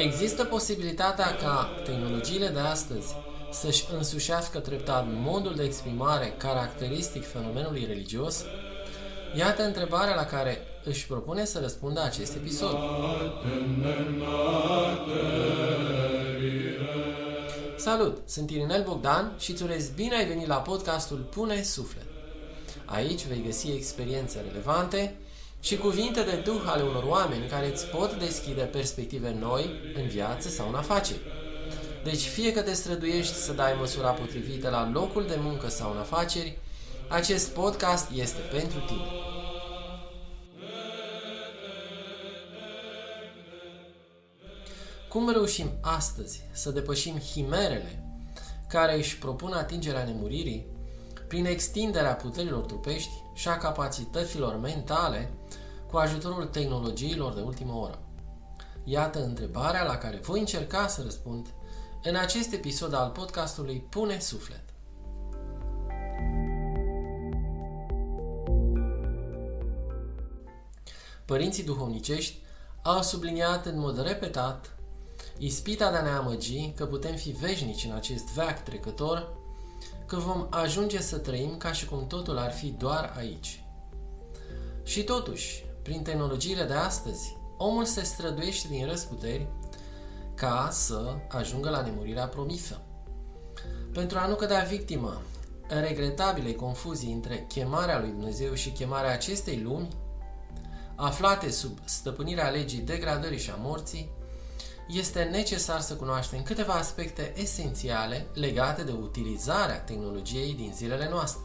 Există posibilitatea ca tehnologiile de astăzi să-și însușească treptat modul de exprimare caracteristic fenomenului religios? Iată întrebarea la care își propune să răspundă acest episod. Salut! Sunt Irinel Bogdan și îți urez bine ai venit la podcastul Pune Suflet. Aici vei găsi experiențe relevante și cuvinte de duh ale unor oameni care îți pot deschide perspective noi în viață sau în afaceri. Deci fie că te străduiești să dai măsura potrivită la locul de muncă sau în afaceri, acest podcast este pentru tine. Cum reușim astăzi să depășim himerele care își propun atingerea nemuririi prin extinderea puterilor trupești și a capacităților mentale cu ajutorul tehnologiilor de ultimă oră? Iată întrebarea la care voi încerca să răspund în acest episod al podcastului Pune Suflet. Părinții duhovnicești au subliniat în mod repetat ispita de a ne amăgi că putem fi veșnici în acest veac trecător, că vom ajunge să trăim ca și cum totul ar fi doar aici. Și totuși, prin tehnologiile de astăzi, omul se străduiește din răsputeri ca să ajungă la nemurirea promisă. Pentru a nu cădea victimă regretabilei confuzii între chemarea lui Dumnezeu și chemarea acestei lumi, aflate sub stăpânirea legii degradării și a morții, este necesar să cunoaștem câteva aspecte esențiale legate de utilizarea tehnologiei din zilele noastre.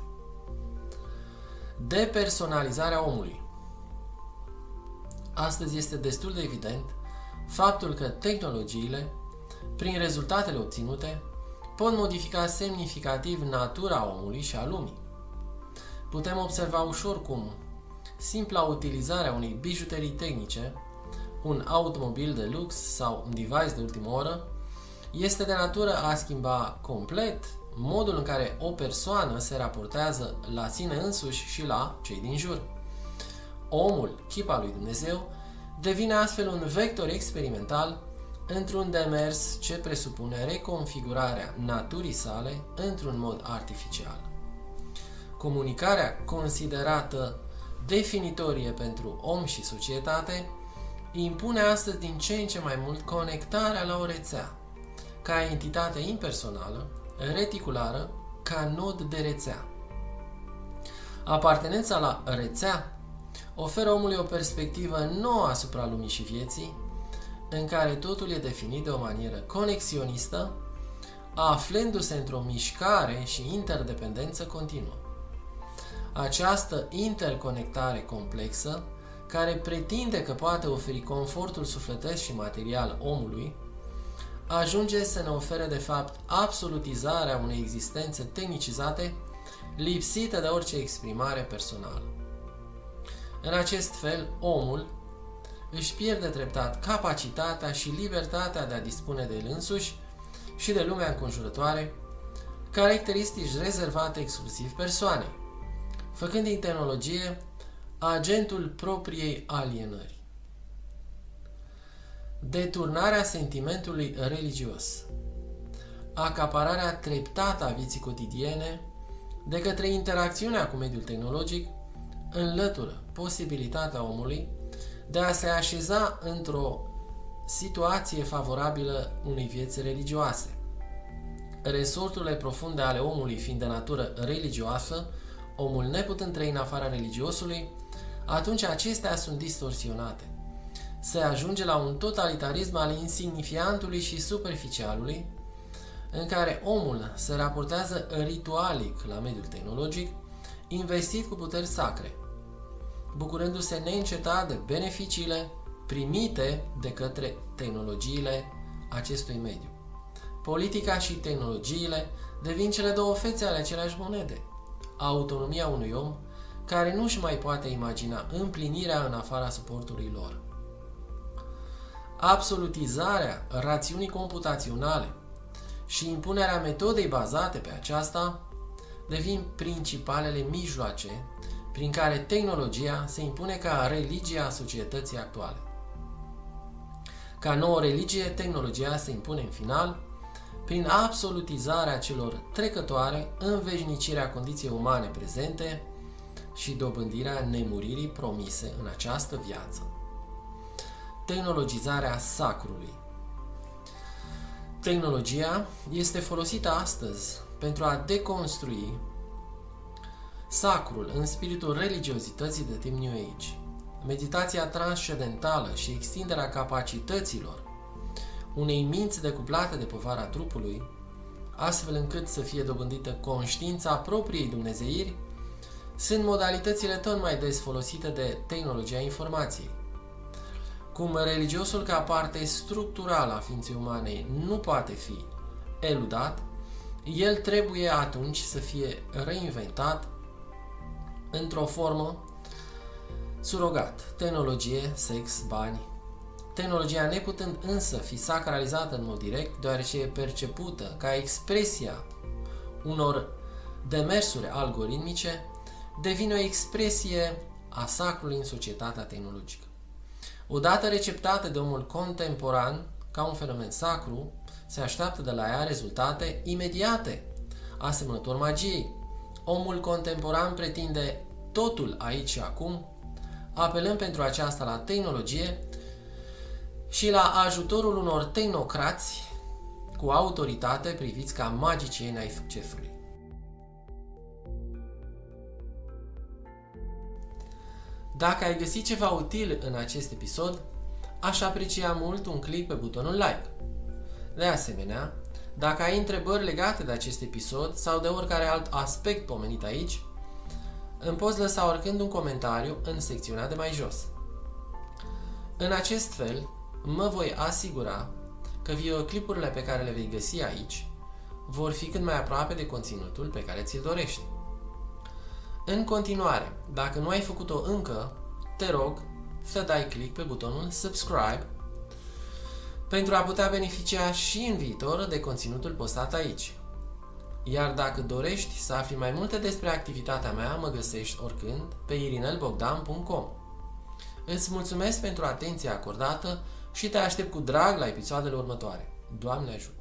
Depersonalizarea omului. Astăzi este destul de evident faptul că tehnologiile, prin rezultatele obținute, pot modifica semnificativ natura omului și a lumii. Putem observa ușor cum simpla utilizare a unei bijuterii tehnice, un automobil de lux sau un device de ultimă oră, este de natură a schimba complet modul în care o persoană se raportează la sine însuși și la cei din jur. Omul, chip al lui Dumnezeu, devine astfel un vector experimental într-un demers ce presupune reconfigurarea naturii sale într-un mod artificial. Comunicarea considerată definitorie pentru om și societate impune astăzi din ce în ce mai mult conectarea la o rețea, ca entitate impersonală, reticulară, ca nod de rețea. Apartenența la rețea oferă omului o perspectivă nouă asupra lumii și vieții, în care totul e definit de o manieră conexionistă, aflându-se într-o mișcare și interdependență continuă. Această interconectare complexă, care pretinde că poate oferi confortul sufletesc și material omului, ajunge să ne ofere de fapt absolutizarea unei existențe tehnicizate, lipsită de orice exprimare personală. În acest fel, omul își pierde treptat capacitatea și libertatea de a dispune de el însuși și de lumea înconjurătoare, caracteristici rezervate exclusiv persoanei, făcând din tehnologie agentul propriei alienări. Deturnarea sentimentului religios, acapararea treptată a vieții cotidiene de către interacțiunea cu mediul tehnologic, înlătură posibilitatea omului de a se așeza într-o situație favorabilă unei vieți religioase. Resorturile profunde ale omului fiind de natură religioasă, omul neputând trăi în afara religiosului, atunci acestea sunt distorsionate. Se ajunge la un totalitarism al insignifiantului și superficialului, în care omul se raportează ritualic la mediul tehnologic, investit cu puteri sacre, bucurându-se neîncetat de beneficiile primite de către tehnologiile acestui mediu. Politica și tehnologiile devin cele două fețe ale aceleași monede. Autonomia unui om care nu își mai poate imagina împlinirea în afara suportului lor. Absolutizarea rațiunii computaționale și impunerea metodei bazate pe aceasta devin principalele mijloace prin care tehnologia se impune ca religia societății actuale. Ca nouă religie, tehnologia se impune în final prin absolutizarea celor trecătoare, înveșnicirea condiției umane prezente și dobândirea nemuririi promise în această viață. Tehnologizarea sacrului. Tehnologia este folosită astăzi pentru a deconstrui sacrul în spiritul religiozității de tip New Age. Meditația transcendentală și extinderea capacităților unei minți decuplate de povara trupului, astfel încât să fie dobândită conștiința propriei dumnezeiri, sunt modalitățile tot mai des folosite de tehnologia informației. Cum religiosul ca parte structurală a ființei umane nu poate fi eludat, el trebuie atunci să fie reinventat într-o formă surogat, tehnologie, sex, bani. Tehnologia neputând însă fi sacralizată în mod direct, deoarece e percepută ca expresia unor demersuri algoritmice, devine o expresie a sacrului în societatea tehnologică. Odată receptată de omul contemporan ca un fenomen sacru, se așteaptă de la ea rezultate imediate, asemănător magiei. Omul contemporan pretinde totul aici și acum, apelând pentru aceasta la tehnologie și la ajutorul unor tehnocrați cu autoritate priviți ca magicieni ai succesului. Dacă ai găsit ceva util în acest episod, aș aprecia mult un click pe butonul like. De asemenea, dacă ai întrebări legate de acest episod sau de oricare alt aspect pomenit aici, îmi poți lăsa oricând un comentariu în secțiunea de mai jos. În acest fel, mă voi asigura că videoclipurile pe care le vei găsi aici vor fi cât mai aproape de conținutul pe care ți-l dorești. În continuare, dacă nu ai făcut-o încă, te rog să dai click pe butonul subscribe pentru a putea beneficia și în viitor de conținutul postat aici. Iar dacă dorești să afli mai multe despre activitatea mea, mă găsești oricând pe irinelbogdan.com. Îți mulțumesc pentru atenția acordată și te aștept cu drag la episoadele următoare. Doamne ajută!